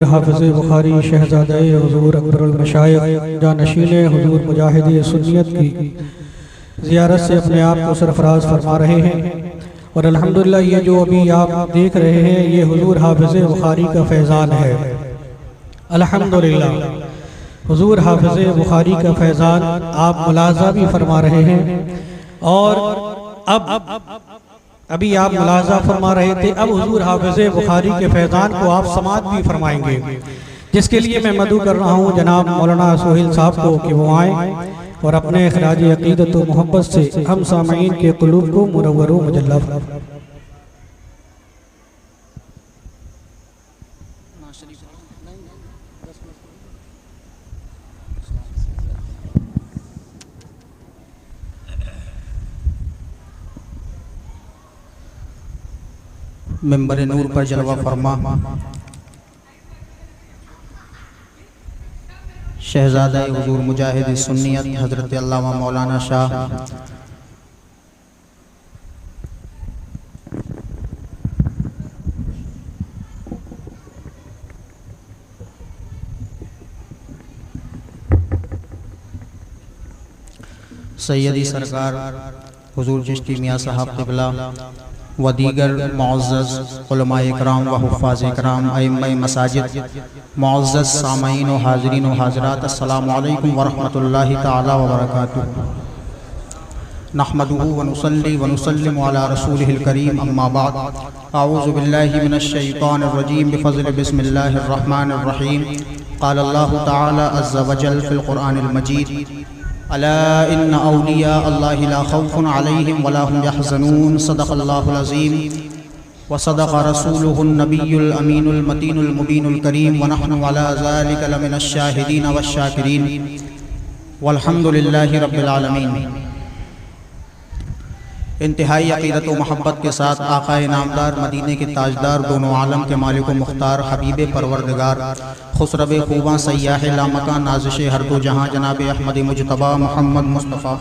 हाफिज़ बुखारी शहज़ादे हुज़ूर अकबरुल मशाइख़ जानशीन हुज़ूर मुजाहिद सुन्नियत की ज़ियारत से अपने आप को सरफराज फरमा रहे हैं। और अल्हम्दुलिल्लाह ये जो अभी आप देख रहे हैं ये हुज़ूर हाफिज़ बुखारी का फैज़ान है। अल्हम्दुलिल्लाह हुज़ूर हाफिज़ बुखारी का फैज़ान आप मुलाज़ा भी फरमा रहे हैं। और अब अभी आप मुलाज़ा फरमा रहे थे, अब हुज़ूर हाफ़िज़ बुखारी के फैज़ान को आप समात भी फरमाएंगे, जिसके लिए मैं मदू कर रहा हूँ जनाब मौलाना सोहेल साहब को कि वो आएँ और अपने ख़राज अक़ीदत व मोहब्बत से हम सामईन के क़ुलूब को मुनव्वर व मुजल्ला फरमाएं। मेंबर नूर पर जलवा फरमा शहज़ादा हुज़ूर मुजाहिद सुन्नियत हज़रत अल्लामा मौलाना शाह सैयदी सरकार हुज़ूर चिश्ती मियाँ साहब क़िबला व दीगर मुअज़्ज़ज़ उलमाए इकराम व हुफ़्फ़ाज़ इकराम अइम्माए मसाजिद मुअज़्ज़ज़ सामईन व हाज़रीन व हाज़रात अस्सलामु अलैकुम व रहमतुल्लाहि तआला व बरकातुहू। नहमदुहू व नुसल्ली व नुसल्लिमु अला रसूलिहिल करीम अम्मा बाद। अऊज़ु बिल्लाहि मिनश शैतानिर रजीम बिफ़ज़्लि बिस्मिल्लाहिर रहमानिर रहीम। क़ाल अल्लाहु तआला अज़्ज़ व जल फ़िल क़ुरआनिल मजीद अला इन्ना औलिया अल्लाहि ला खौफ़ुन अलैहिम वला हुम यहज़नून। सदक़ल्लाहुल अज़ीम व सदक़ रसूलुहुन नबियुल अमीनुल मतीनुल मुबीनुल करीम व नहनु अला ज़ालिका लमिनश शाहिदीन वश शाकिरीन वल्हम्दुलिल्लाहि रब्बिल आलमीन। इंतहाई अक़ीदत व मोहब्बत के साथ आक़ाए नामदार मदीने के ताजदार दोनों आलम के मालिक व मुख्तार हबीब परवरदिगार खुसरब खूबा सयाह लामका नाज़िश हर दो जहाँ जनाब अहमद मुजतबा मोहम्मद मुस्तफ़ा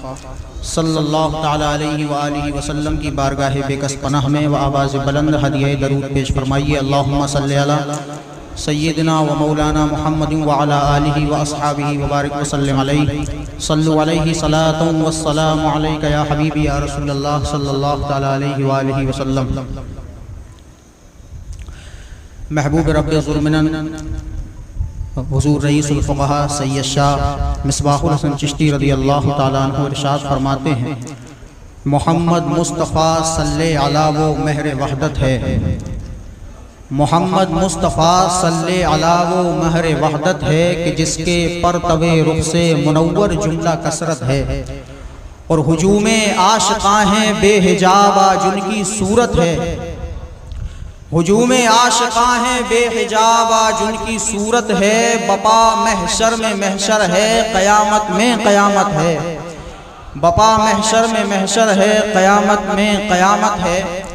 सल्लल्लाहु तआला अलैहि व आलिहि वसल्लम की बारगाह बेकस पनाह में व आवाज़ बुलंद हदिया दरूद पेश फरमाइए। अल्लाहुम्मा सल्लि अला सय्यिदना व मौलाना मुहम्मद व अला आलिहि व अस्हाबिहि व बारिक व सल्लिम अलैहि सल्लु अलैहि सलातुन व सलामु अलैका या हबीबी या रसूलल्लाह सल्लल्लाहु तआला अलैहि व आलिहि वसल्लम। महबूब रब्बे ज़ुरमिनन हुज़ूर रईसुल फ़ुक़हा सैयद शाह मिसबाहुल हसन चिश्ती रज़ियल्लाहु तआला अन्हु इरशाद फरमाते हैं, मोहम्मद मुस्तफ़ा सल्ले अला वो महर वहदत है। मोहम्मद मुस्तफ़ा सल्ले अला वो महर वहदत है कि जिसके परतवे रुख से मुनव्वर जुमला कसरत है। और हुजूमे आशिक़ां हैं बेहिजाबा जिनकी सूरत है। हुजूमे आशिक़ां हैं बेहिजाबा जिनकी सूरत है। बपा महशर में महशर है, क़यामत में क़यामत है। बपा महशर में महशर है, क़यामत में क़यामत है।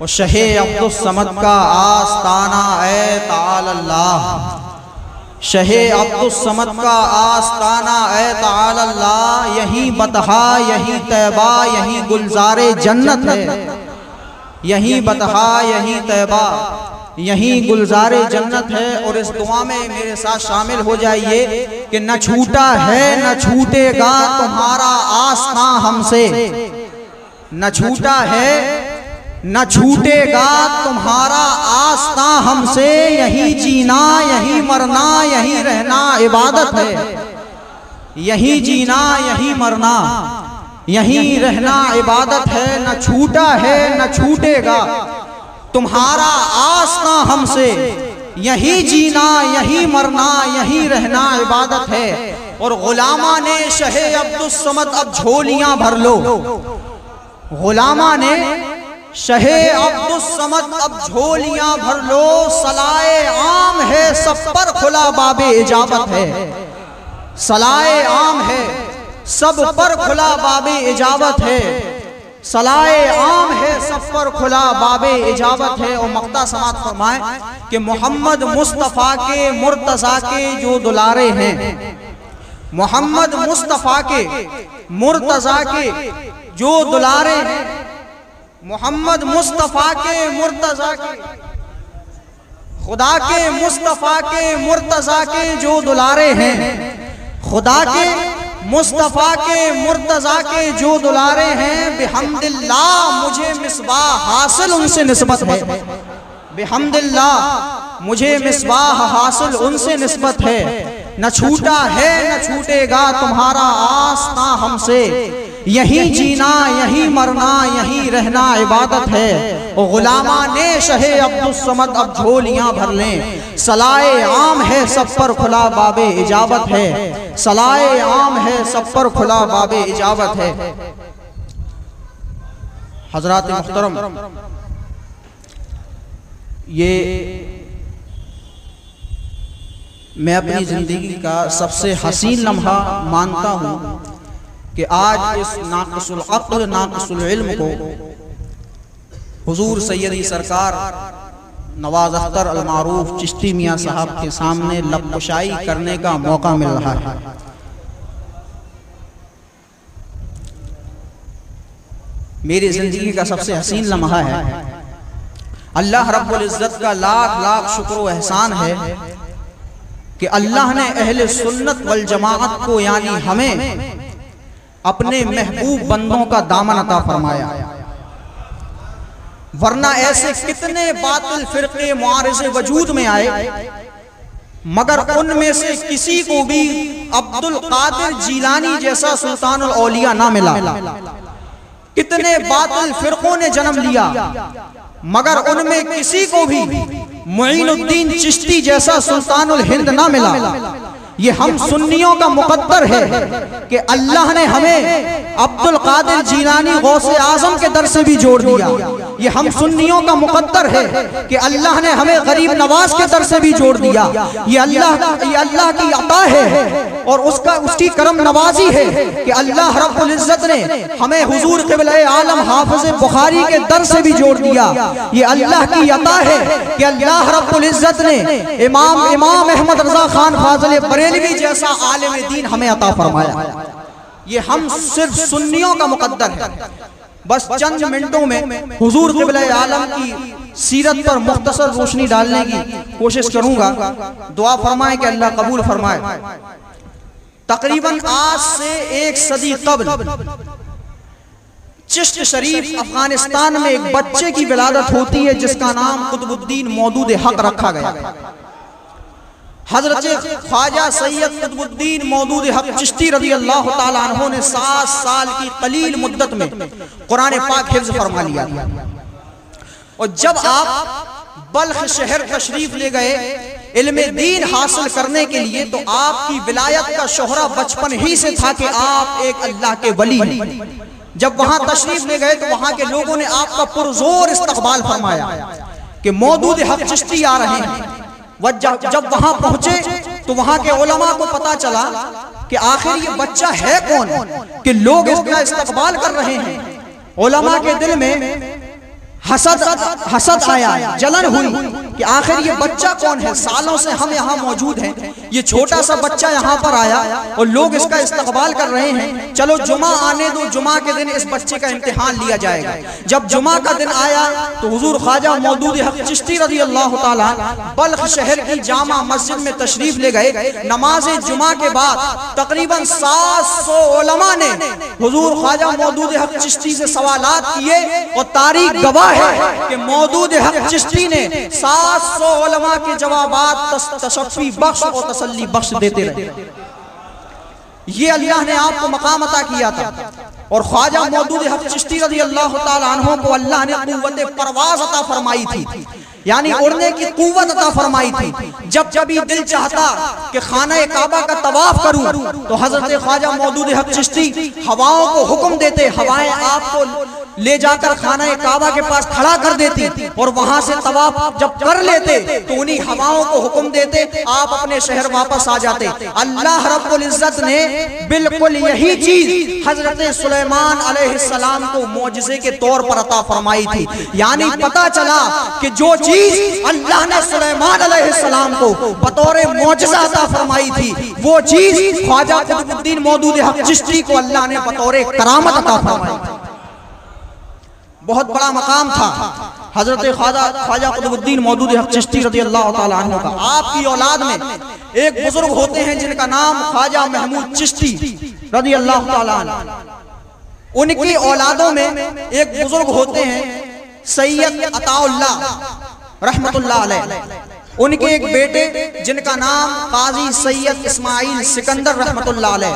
और शहे अब्दुस समद का आस्ताना ए ताअल्लाह, शहे अब्दुस समद का आस्ताना ए ताअल्लाह। यही बतहा यही तैबा यही गुलजारे जन्नत है। यही बतहा यही तैबा यही गुलजारे जन्नत है। और इस दुआ में मेरे साथ शामिल हो जाइए कि न छूटा है न छूटेगा तुम्हारा आस्था हमसे। न छूटा है न छूटेगा तुम्हारा आस्था हमसे। यही जीना यही मरना यही रहना इबादत है। यही जीना यही मरना यही रहना इबादत है। न छूटा है न छूटेगा तुम्हारा आस्था हमसे। यही जीना यही मरना यही रहना इबादत है। और गुलामा ने शहे अब्दुस समद अब झोलियां भर लो। गुलामा ने शहे अब्दुस समद अब झोलियां भर लो। सलाए आम है सब पर खुला बाबे इजाबत है। सलाए आम है सब पर खुला बाबे इजाबत है। सलाए आम है सब पर खुला बाबे इजाबत है। और मक्ता समात फरमाए कि मोहम्मद मुस्तफ़ा के मुर्तज़ा के जो दुलारे हैं, मोहम्मद मुस्तफ़ा के मुर्तज़ा के जो दुलारे हैं, मोहम्मद मुस्तफ़ा के मुर्तज़ा के खुदा के मुस्तफ़ा के मुर्तज़ा के जो दुलारे हैं, खुदा के मुस्तफ़ा के मुर्तज़ा के जो दुलारे हैं, बिहम्दिल्लाह मुझे मिसबाह हासिल उनसे निस्बत है। बिहम्दिल्लाह मुझे मिसबाह हासिल उनसे निस्बत है। न छूटा है न छूटेगा तुम्हारा आस्था हमसे, यहीं जीना यहीं मरना यहीं रहना इबादत है। और गुलामा ने शहे अब्दुल समद अब झोलियां भर लें, सलाए आम है सब पर खुला बाबे इजाबत है। सलाए आम है सब पर खुला बाबे इजाबत है। हजरात मुहतरम, ये मैं अपनी ज़िंदगी का सबसे हसीन लम्हा मानता हूँ कि आज इस नाक़िसुल अक़्ल नाक़िसुल इल्म को हुजूर सैयदी सरकार नवाज़ अख्तर अल मारूफ चिश्ती मियाँ साहब के सामने लबकुशाई करने का मौका मिल रहा है। मेरी ज़िंदगी का सबसे हसीन लम्हा है। अल्लाह रब्बुल इज़्ज़त का लाख लाख शुक्र व एहसान है कि अल्लाह ने अहले सुन्नत वल जमाअत को यानी हमें अपने महबूब बंदों का दामन अता फरमाया। वरना ऐसे कितने बातिल फिरके मुआरिज़े वजूद में आए, मगर उनमें से किसी को भी अब्दुल कादिर जीलानी जैसा सुल्तानुल औलिया ना मिला। कितने बातिल फिरकों ने जन्म लिया, मगर उनमें किसी को भी मुईनुद्दीन चिश्ती जैसा सुल्तानुल हिंद ना मिला। ये हम सुन्नियों का मुकद्दर है कि अल्लाह ने हमें अब्दुल कादिर जीलानी गौसे आजम के दर से भी जोड़ दिया। ये हम सुन्नियों का मुकद्दर है कि अल्लाह ने हमें गरीब नवाज के दर से भी जोड़ दिया। ये अल्लाह की अता है और उसकी करम नवाजी है कि अल्लाह रब्बुल इज़्ज़त ने हमें हुजूर क़िबला आलम हाफ़िज़ बुखारी के दर से भी जोड़ दिया। ये अल्लाह की अता है कि अल्लाह रब्बुल इज़्ज़त ने इमाम अहमद रज़ा खान फाज़िल बरेलवी जैसा आलिम दीन हमें अता फरमाया। ये हम सिर्फ सुन्नियों का मुकद्दर है। बस चंद मिनटों में हुजूर क़िबला आलम की सीरत पर मुख्तसर रोशनी डालने की कोशिश करूंगा। दुआ फरमाए कि अल्लाह कबूल फरमाए। तकरीबन आज से 1 सदी कब्ल चिश्त शरीफ अफगानिस्तान में एक बच्चे की विलादत होती है जिसका नाम कुतुबुद्दीन मौदूद हक रखा गया। हजरत ख्वाजा सैयद कुतुबुद्दीन मौदूद हक चिश्ती रज़ी अल्लाह ताला अन्हु ने 7 साल की कलील मुद्दत में कुरान पाक हिफ्ज़ फरमा लिया। और जब आप बल्ख शहर तशरीफ ले गए इल्म दीन हासिल करने के लिए, तो आपकी विलायत का शोहरा बचपन ही से था कि आप एक अल्लाह के वली हैं। जब वहां तशरीफ ले गए तो वहां के लोगों ने आपका पुरजोर इस्तकबाल फरमाया कि मौदूद हक चिश्ती आ रहे हैं। जब वहां पहुंचे तो वहां के उलमा को पता चला कि आखिर ये बच्चा है कौन कि लोग इसका इस्तकबाल कर रहे हैं। उलमा के दिल में हसद आया, जलन हुई कि आखिर ये बच्चा कौन है। सालों से हम यहाँ मौजूद हैं, ये छोटा सा बच्चा यहाँ पर आया और लोग इसका इस्तकबाल कर रहे हैं। चलो जुमा आने दो, जुमा के दिन इस बच्चे का इम्तिहान लिया जाएगा। जब जुमा का दिन आया तो हुजूर ख्वाजा मौदूद हक चिश्ती रज़ी अल्लाह ताला बल्ख शहर की जामा मस्जिद में तशरीफ ले गए। नमाज जुमा के बाद तकरीबन 700 उलमा ने हुजूर ख्वाजा मौदूद हक चिश्ती से सवालात किए और तारीख गवाह है कि मौदूद हक चिश्ती ने 700 उलमा के जवाबात तशफ़ी बख्श और तसल्ली बख्श देते रहे। ये अल्लाह ने आपको मकाम अता किया था। और ख्वाजा मौदूद हक चिश्ती रज़ी अल्लाह ताला अन्हु को अल्लाह ने कुव्वत परवाज़ अता फरमाई थी, यानी उड़ने की कुव्वत अता फरमाई थी। जब भी दिल चाहता कि खाना काबा का तवाफ करूं तो हजरत ख्वाजा मौदूद हक चिश्ती हवाओं को हुक्म देते, हवाएं आपको ले जाकर खाना काबा के पास खड़ा कर देती और वहां से तवाफ जब कर लेते तो उन्हीं हवाओं को हुक्म देते, आप अपने शहर वापस आ जाते। अल्लाह रब्बुल इज़्ज़त ने बिल्कुल यही चीज हजरत सुलेमान अलैहिस्सलाम को मौजिज़े के तौर पर अता फरमाई थी। यानी पता चला कि जो चीज अल्लाह ने सुलेमान अलैहिस्सलाम को बतौर मौजिज़ा अता फरमाई थी, वो चीज ख्वाजा कुतुबुद्दीन मौदूद हक चिश्ती को अल्लाह ने बतौर करामत अता फरमाई। बहुत बड़ा मकाम था। हजरत ख्वाजा कुतुबुद्दीन मौदूद हक चिश्ती रज़ियल्लाहु ताला अन्हु का। आपकी औलाद में एक बुजुर्ग होते हैं जिनका नाम ख्वाजा महमूद चिश्ती रज़ियल्लाहु ताला अन्हु। उनकी औलादों में एक बुजुर्ग होते हैं सैयद अताउल्लाह रहमतुल्लाह अलैह। उनके एक बेटे जिनका नाम काजी सैयद इस्माइल सिकंदर रहमतुल्लाह अलैह,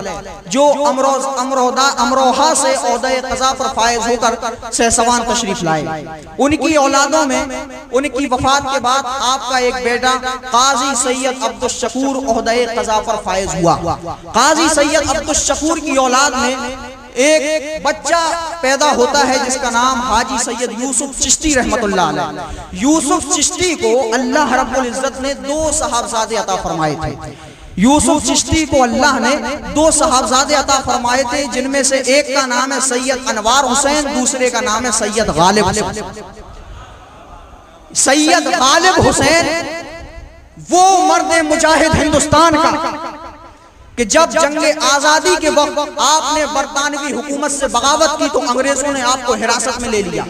जो अमरोहा से ओहदे क़ज़ा पर फायज होकर सहसवान तशरीफ लाए। उनकी औलादों में उनकी वफात के बाद आपका एक बेटा काजी सैयद अब्दुल शकूर ओहदे क़ज़ा पर फायज हुआ। काजी सैयद अब्दुल शकूर की औलाद में एक बच्चा पैदा होता है जिसका नाम हाजी सैयद यूसुफ चिश्ती रहमतुल्लाह अलैह। यूसुफ चिश्ती को अल्लाह रब्बुल इज्जत ने 2 साहबजादे अता फरमाए थे। यूसुफ चिश्ती को अल्लाह ने 2 साहबजादे अता फरमाए थे, जिनमें से एक का नाम है सैयद अनवार हुसैन, दूसरे का नाम है सैयद गालिब हुसैन। सैयद गालिब हुसैन वो मर्द मुजाहिद हिंदुस्तान का कि जब जंगे आजादी के वक्त आपने बरतानवी हुकूमत से बगावत की तो अंग्रेजों ने आपको हिरासत में ले लिया।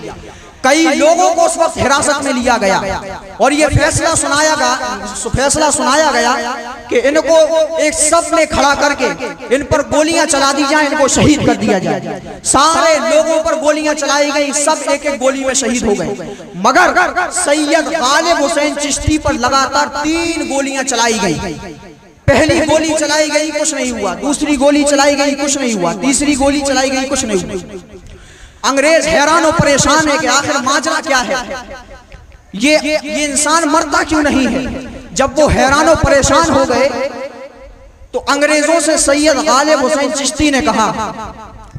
कई लोगों को उस वक्त हिरासत में लिया गया और ये फैसला सुनाया गया कि इनको एक सफ में खड़ा करके इन पर गोलियां चला दी जाए, इनको शहीद कर दिया जाए। सारे लोगों पर गोलियां चलाई गई, सब एक एक गोली में शहीद हो गए। मगर सैयद गालिब हुसैन चिश्ती पर लगातार 3 गोलियां चलाई गई। पहली गोली चलाई गई, कुछ नहीं हुआ। दूसरी गोली चलाई गई, कुछ नहीं हुआ। तीसरी गोली चलाई गई, कुछ नहीं हुआ। अंग्रेज हैरान और परेशान है कि आखिर माजरा क्या है, ये इंसान मरता क्यों नहीं है। जब वो हैरान और परेशान हो गए तो अंग्रेजों से सैयद गालिब हुसैन चिश्ती ने कहा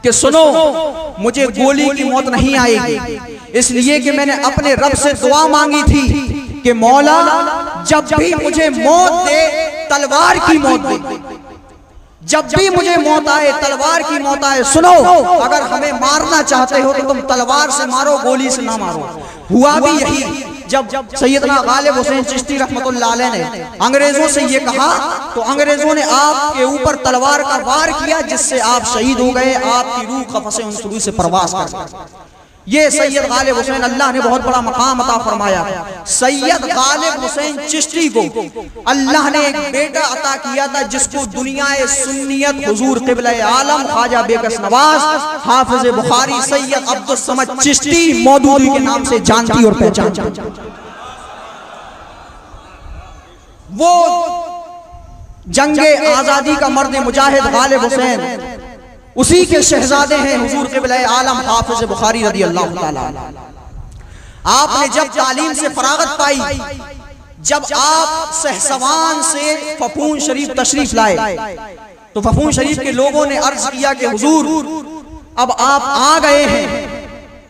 कि सुनो, मुझे गोली की मौत नहीं आएगी, इसलिए कि मैंने अपने रब से दुआ मांगी थी कि मौला जब भी मुझे मौत दे तलवार की मौत दे, जब भी मुझे मौत आए तलवार की मौत आए। सुनो, अगर हमें मारना चाहते हो तो तुम तलवार से मारो, गोली से ना मारो। हुआ भी यही। जब सैयदना गालिब हुसैन चिश्ती रहमतुल्लाह अलैह ने अंग्रेजों से ये कहा तो अंग्रेजों ने आपके ऊपर तलवार का वार किया, जिससे आप शहीद हो गए। आपकी रूह कफ़से उनसुरी से परवास कर। ये सैयद गालिब हुसैन, अल्लाह ने बहुत बड़ा मकाम अता फरमाया। सैयद गालिब हुसैन चिश्ती को अल्लाह ने एक बेटा अता किया था जिसको दुनियाए सुन्नियत हुजूर क़िबला आलम ख्वाजा बेकस नवाज हाफिज़ बुखारी सैयद अब्दुल समद चिश्ती मौदूदी के नाम से जानती और पहचानती। वो जंगे आजादी का मर्द मुजाहिद गालिब हुसैन, उसी के शहजादे हैं हुजूर क़िबला आलम हाफिज़ बुखारी रज़ियल्लाहु ताला। आपने जब तालीम से फरागत पाई, जब आप सहसवान से फफून शरीफ तशरीफ लाए तो फफून शरीफ के लोगों ने अर्ज किया कि हुजूर अब आप आ गए हैं,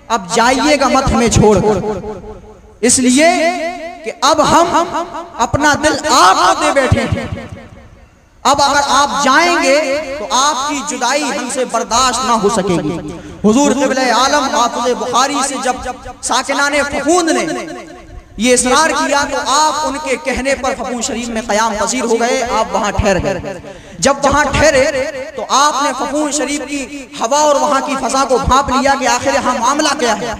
अब जाइएगा मत हमें छोड़कर, इसलिए कि अब हम अपना दिल आपको दे बैठे हैं। अब अगर आप जाएंगे तो आपकी जुदाई हमसे बर्दाश्त ना हो सकेगी। हुजूर क़िबला आलम हाफिज़ बुखारी से जब साकिनाने फफूंद ने ये इसरार किया तो आप उनके कहने पर फफूंद शरीफ में क़याम पजीर हो गए। आप वहां ठहर गए। जब वहां ठहरे तो आपने फफूंद शरीफ की हवा और वहां की फजा को भांप लिया कि आखिर यहाँ मामला क्या है।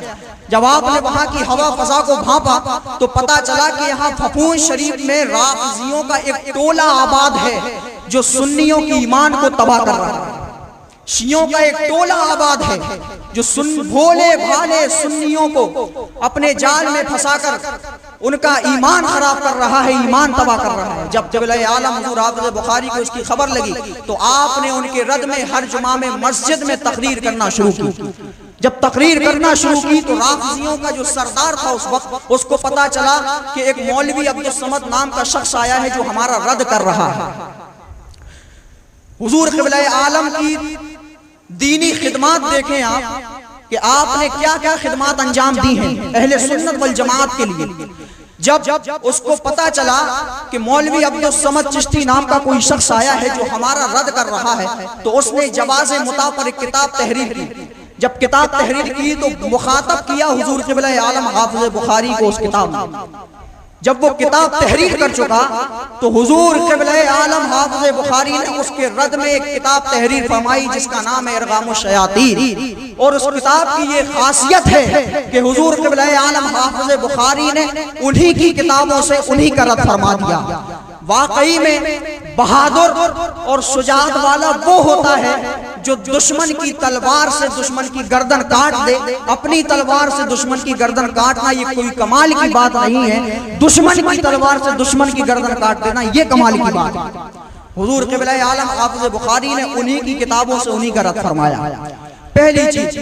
जब आपने वहां की हवा फजा को भांपा तो पता चला कि यहाँ फफूंद शरीफ में राफ़िज़ियों का एक टोला आबाद है जो सुन्नियों की ईमान को तबाह कर रहा है। शियों का एक टोला आबाद है जो भोले भाले सुन्नियों को अपने जाल में फंसाकर उनका ईमान खराब कर रहा है, ईमान तबाह कर रहा है। जब क़िबला आलम हुजूर हाफिज़ बुखारी को इसकी खबर लगी तो आपने उनके रद में हर जुमा में मस्जिद में तकरीर करना शुरू की। जब तकरीर करना शुरू की तो राफ़िज़ियों का जो सरदार था उस वक्त, उसको पता चला कि एक मौलवी अब्दुल समद नाम का शख्स आया है जो हमारा रद्द कर रहा है। हुजूर क़िबला आलम की दीनी खिदमात देखें आप कि आपने क्या क्या खिदमात अंजाम दी हैं अहले सुन्नत वल जमात के लिए। जब उसको पता चला कि मौलवी अब्दुल समद चिश्ती नाम का कोई शख्स आया है जो हमारा रद्द कर रहा है तो उसने जवाज़े मुता पर एक किताब तहरीर की। जब किताब तहरीर की तो मुखातब किया हुजूर क़िबला आलम हाफिज़ बुखारी को उस किताब में। जब वो किताब तहरीर कर चुका तो हुजूर क़िबला आलम हाफिज़ बुखारी ने उसके रद में एक किताब तहरीर फरमाई जिसका नाम है इरगामुश शयातीन। और उस किताब की ये खासियत है कि हुजूर क़िबला आलम हाफ़िज़ बुखारी ने उन्हीं की किताबों से उन्हीं का रद्द फरमा दिया। वाकई में बहादुर और शुजाअत वाला वो होता है जो दुश्मन की तलवार से दुश्मन की गर्दन काट दे। अपनी तलवार से दुश्मन की गर्दन काटना ये कोई कमाल की बात नहीं है, दुश्मन की तलवार से दुश्मन की गर्दन काट देना ये कमाल की बात है। हुजूर क़िबला आलम हाफ़िज़ बुखारी ने उन्हीं की किताबों से उन्हीं का रद्द फरमाया। पहली चीज,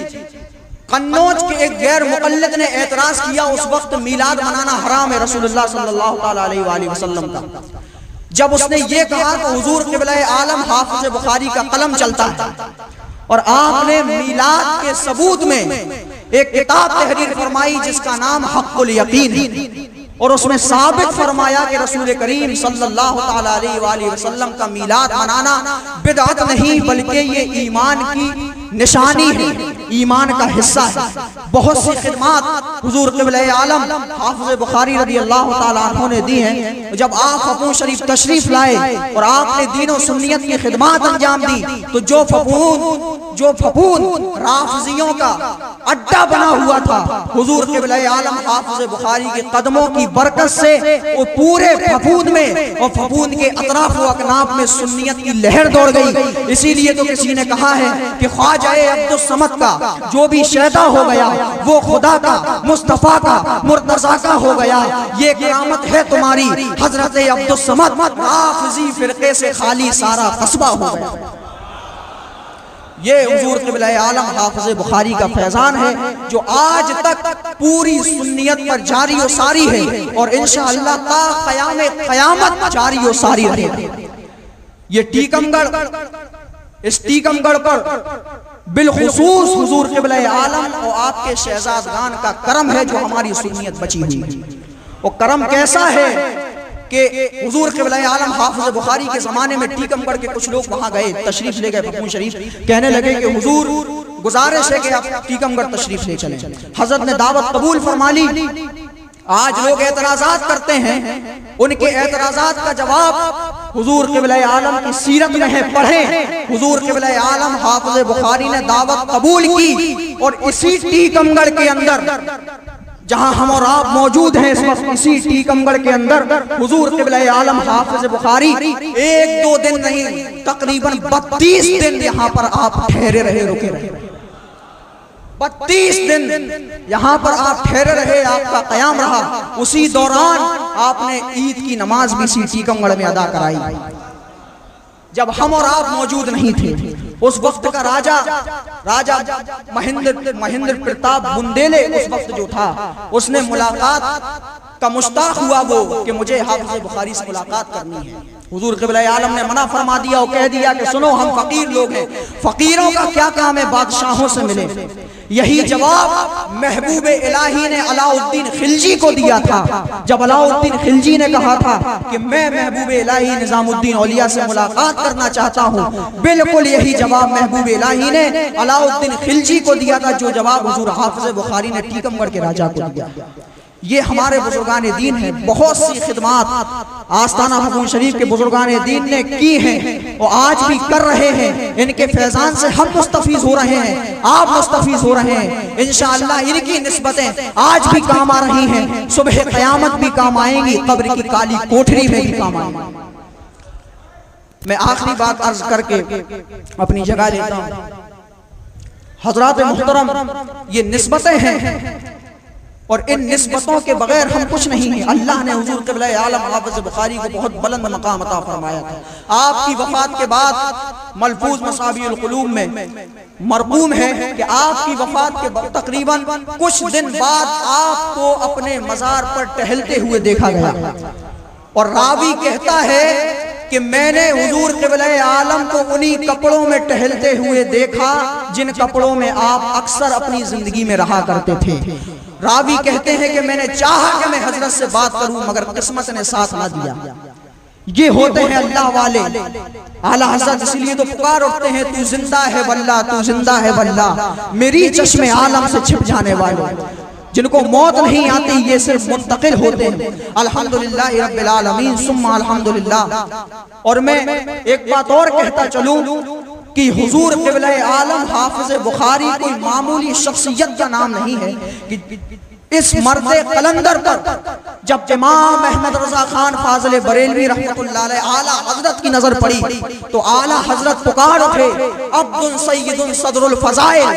कन्नौज के एक गैर मुक़ल्लिद ने एतराज किया, उस वक्त मीलाद मनाना हराम है रसूलुल्लाह सल्लल्लाहु अलैहि वसल्लम का। जब उसने ये कहा तो हुजूर क़िबला आलम हाफ़िज़ बुखारी का कलम चलता है और आपने मीलाद के सबूत में एक किताब तहरीर फरमाई जिसका नाम हक़्क़ुल यक़ीन, और उसमें साबित फरमाया कि रसूल करीम सल्लल्लाहु अलैहि वसल्लम का मीलाद मनाना बिदअत नहीं बल्कि ये ईमान की निशानी है, ईमान का हिस्सा है। बहुत सी खिदमात हुजूर क़िबला आलम हाफ़िज़ बुखारी रज़ियल्लाहु ताला अन्हु ने दी हैं। जब आप फपून शरीफ तशरीफ लाए और आपने दीन व सुन्नियत की खिदमात अंजाम दी तो जो फपून राफ़िज़ियों का अड्डा बना हुआ था, हुजूर क़िबला आलम हाफ़िज़ बुखारी के कदमों की बरकत से वो पूरे फपून में और फपून के अतराफ व अकनाफ में सुन्नियत की लहर दौड़ गई। इसीलिए तो किसी ने कहा है कि ख्वाजा अब्दुस समद का जो भी शैदा हो गया वो खुदा का, मुस्तफा का, मुर्तजा का हो गया। ये करामत है तुम्हारी हजरत अब्दुस समद, राफ़िज़ी फिरके से खाली सारा कस्बा हो गया। ये हुजूर क़िबला आलम हाफ़िज़ बुखारी का फैज़ान है जो आज तक पूरी सुन्नियत पर जारी व सारी है और इंशाअल्लाह ता क़यामत जारी व सारी रहेगी। ये टीकमगढ़, इस टीकमगढ़ पर बिलखुसूस हुजूर क़िबला आलम और आपके शहजादगान का करम है जो हमारी सुन्नियत बची हुई है। वो करम कैसा है कि हुजूर क़िबला आलम हाफ़िज़ बुखारी के ज़माने में टीकमगढ़ के कुछ लोग वहाँ गए, तशरीफ़ ले गए फपून शरीफ, कहने लगे कि हुजूर गुजारिश है कि आप टीकमगढ़ तशरीफ़ ले चलें। हज़रत ने दावत कबूल फरमा ली। आज लोग एतराज़ात करते हैं, उनके एतराज़ात का जवाब हुजूर क़िबला आलम की सीरत में है, पढ़ें। हुजूर क़िबला आलम हाफ़िज़ बुखारी ने दावत कबूल की और इसी टीकमगढ़ के अंदर जहां हम और आप मौजूद हैं इस वक्त, इसी टीकमगढ़ के अंदर हुजूर क़िबला आलम हाफ़िज़ बुखारी 1-2 दिन नहीं तकरीबन 32 दिन यहाँ पर आप ठहरे रहे, रुके रहे। 32 दिन यहाँ पर आप ठहरे रहे, आपका क़याम रहा। उसी दौरान आपने ईद की नमाज भी इसी टीकमगढ़ में अदा कराई जब हम और आप मौजूद नहीं थे। उस वक्त का राजा महेंद्र प्रताप बुंदेले उस वक्त जो था, उसने मुलाकात का मुश्ताक हुआ वो कि मुझे हाफ़िज़ बुखारी से मुलाकात करनी है। हुजूर क़िबला आलम ने मना फरमा दिया और कह दिया कि सुनो, हम फ़कीर लोग हैं, फ़कीरों का क्या काम है बादशाहों से मिले। यही जवाब महबूब इलाही ने अलाउद्दीन खिलजी को दिया था जब अलाउद्दीन खिलजी ने कहा था कि मैं महबूब इलाही निज़ामुद्दीन औलिया से मुलाकात करना चाहता हूँ। बिल्कुल यही जवाब महबूब इलाही ने अलाउद्दीन खिलजी को दिया था जो जवाब हुजूर हाफ़िज़ बुखारी ने टीकमगढ़ के राजा को दिया। ये हमारे बुजुर्गान दीन हैं, बहुत सी खिदमात आस्ताना फपून शरीफ के बुजुर्गान दीन ने की हैं और आज भी कर रहे हैं। इनके फैज़ान से हम मुस्तफ़ीज़ हो रहे हैं, आप मुस्तफ़ीज़ हो रहे हैं। इंशाअल्लाह इनकी निस्बतें आज भी काम आ रही हैं, सुबह क़यामत भी काम आएंगी, कब्र की काली कोठरी में भी काम आएंगी। मैं आखिरी बात अर्ज करके अपनी जगह लेता हूँ। हज़रात मुहतरम, ये निस्बतें हैं और इन निस्बतों के बगैर हम कुछ नहीं हैं। अल्लाह ने हुजूर क़िबला आलम हाफ़िज़ बुखारी को बहुत बुलंद मकाम अता फरमाया था। आपकी वफ़ात के बाद मलफूज़ मसाबीहुल क़ुलूब में मरक़ूम है कि आपकी वफ़ात के तकरीबन कुछ दिन बाद आपको अपने मज़ार पर टहलते हुए देखा गया और रावी कहता है कि मैंने हुजूर क़िबला आलम को उन्हीं कपड़ों में टहलते हुए देखा जिन कपड़ों में आप अक्सर अपनी ज़िंदगी में रहा करते थे। रावी कहते हैं कि मैंने चाहा कि मैं हजरत से बात करूं मगर किस्मत ने साथ ना दिया। ये होते हैं अल्लाह वाले, आला हज़रत। इसलिए तो पुकार उठते हैं, तू जिंदा है वल्लाह, तू जिंदा है वल्लाह, मेरी चश्मे आलम से छिप जाने वाले। जिनको मौत नहीं आती ये सिर्फ मुंतकिल होते हैं। अल्हम्दुलिल्लाह रब्बिल आलमीन सुम्मा अल्हम्दुलिल्लाह। और मैं एक बात और कहता चलूं कि हुजूर क़िबला आलम हाफ़िज़ बुखारी कोई मामूली शख्सियत का नाम नहीं है कि इस मर्दे कलंदर पर जब इमाम अहमद रज़ा खान फाज़िल बरेलवी रहमतुल्लाह अलैह आला हजरत की नजर पड़ी तो आला हजरत पुकार उठे, अब्दुल सय्यदुल सदरुल फज़ाइल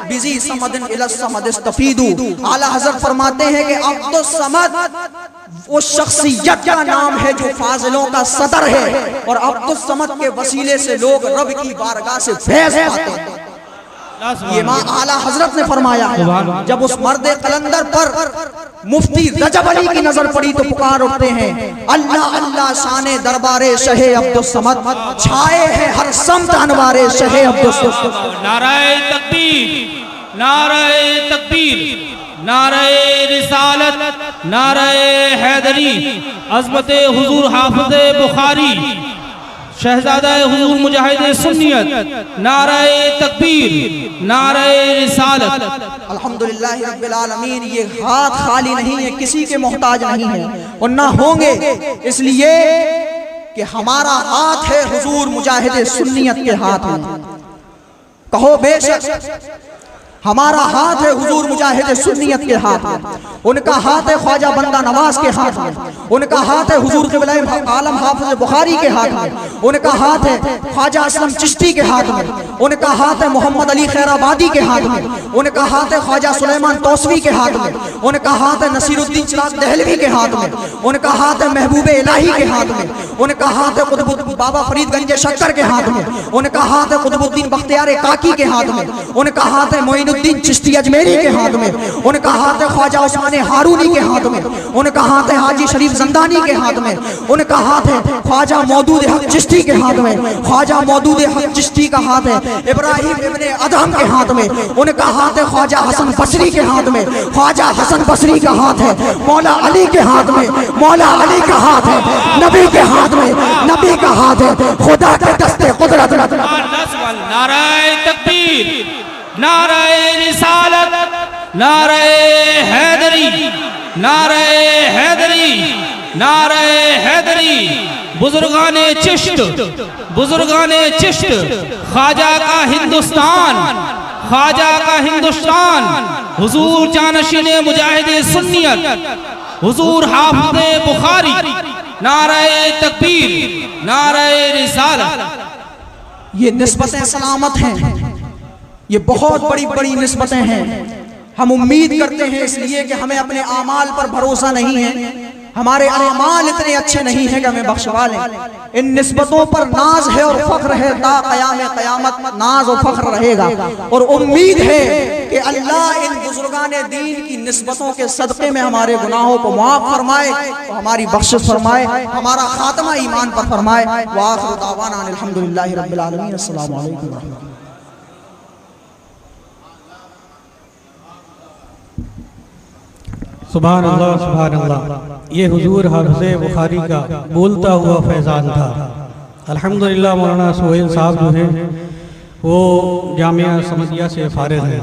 बिज़ी समदिन इला समद इस्तफीदू। आला हजरत फरमाते हैं कि अब्दुल समद वो शख्सियत का नाम है जो फाजिलों का सदर है, और अब्दुल समद के वसीले से लोग रब की बारगाह से फैज़ पाते हैं। ये माँ आला हजरत ने फरमाया है। जब उस मर्दे कलंदर पर मुफ्ती रजब अली की नजर पड़ी तो पुकार उठते हैं, अल्लाह अल्लाह शाने दरबारे शहे अब्दुल समद, छाए हैं हर समत अनवारे शहे अब्दुल समद। नाराए तकबीर, नाराए तकबीर, नाराए रिसालत, नाराए हैदरी, अज़मते हुजूर हाफ़िज़े बुखारी, शहजादा हुजूर मुजाहिद सुन्नियत, नाराए तकबीर, नाराए रिसालत। अल्हम्दुलिल्लाह रब्बिल आलमीन। ये हाथ खाली नहीं है, किसी के मोहताज नहीं है और ना होंगे, इसलिए कि हमारा हाथ है हुजूर मुजाहिद सुन्नियत के हाथ में। कहो बेशक हमारा हाथ है हुजूर मुजाहिद सुन्नियत के हाथ में, उनका हाथ है ख्वाजा बंदा नवाज के हाथ में, उनका हाथ है हुजूर क़िबला आलम हाफ़िज़ बुखारी के हाथ में, उनका हाथ है ख्वाजा असलम चिश्ती के हाथ में, उनका हाथ है मोहम्मद अली खैराबादी के हाथ में, उनका हाथ है ख्वाजा सुलेमान तौसवी के हाथ में, उनका हाथ है नसीरुद्दीन चिराग दहलवी के हाथ में, उनका हाथ है महबूब इलाही के हाथ में, उनका हाथ है कुतुबुद्दीन बाबा फरीद गंज शक्कर के हाथ में, उनका हाथ है कुतुबुद्दीन बख्तियार काकी के हाथ में, उनका हाथ है मोइनुद्दीन चिश्ती अजमेरी के हाथ में, उनका हाथ है ख्वाजा उस्मान हारूनी के हाथ में, उनका हाथ है हाजी शरीफ जंदानी के हाथ में, उनका हाथ है ख्वाजा मौदूद हक चिश्ती के हाथ में, ख्वाजा मौदूद हक चिश्ती का हाथ है इब्राहिम इब्ने अदहम के हाथ में, उनका हाथ है ख्वाजा हसन बसरी के हाथ में, ख्वाजा हसन बसरी का हाथ है मौला अली के हाथ में, मौला अली का हाथ है नबी के हाथ में, नबी का हाथ है खुदा के दस्ते कुदरत। नाराए तकबीर, नाराए रिसालत, नाराए हैदरी, नाराए हैदरी, नाराए हैदरी। बुजुर्गाने चिश्त, बुजुर्गाने चिश्त, ख्वाजा का हिंदुस्तान, ख्वाजा का हिंदुस्तान, हुजूर जानशीने मुजाहिदे सुन्नियत, हुजूर हाफ़िज़े बुखारी, नाराए तकबीर, नाराए रिसालत। ये निस्बतें सलामत हैं, ये बहुत बड़ी बड़ी निस्बतें हैं। हम उम्मीद करते हैं इसलिए कि हमें अपने आमाल पर भरोसा नहीं है, हमारे आमाल इतने अच्छे नहीं हैं कि हमें बख्शवा लें। इन निस्बतों पर नाज है और फख्र है, ता क़याम क़यामत नाज और फख्र रहेगा। और उम्मीद है कि अल्लाह इन बुजुर्गाने दीन की निस्बतों के सदक़े में हमारे गुनाहों को माफ़ फरमाए और हमारी बख्शिश फरमाए, हमारा खात्मा ईमान पर फरमाए। व आखिरु दावाना अनिल हम्दुलिल्लाहि रब्बिल आलमीन। अस्सलामु अलैकुम व रहमतुल्लाह। सुभान अल्लाह, सुभान अल्लाह। ये हुजूर हाफ़िज़े बुखारी का बोलता हुआ फैज़ान था। अल्हम्दुलिल्लाह मौलाना सोहेल साहब जो हैं वो जामिया समदिया से फ़ारिग़ हैं।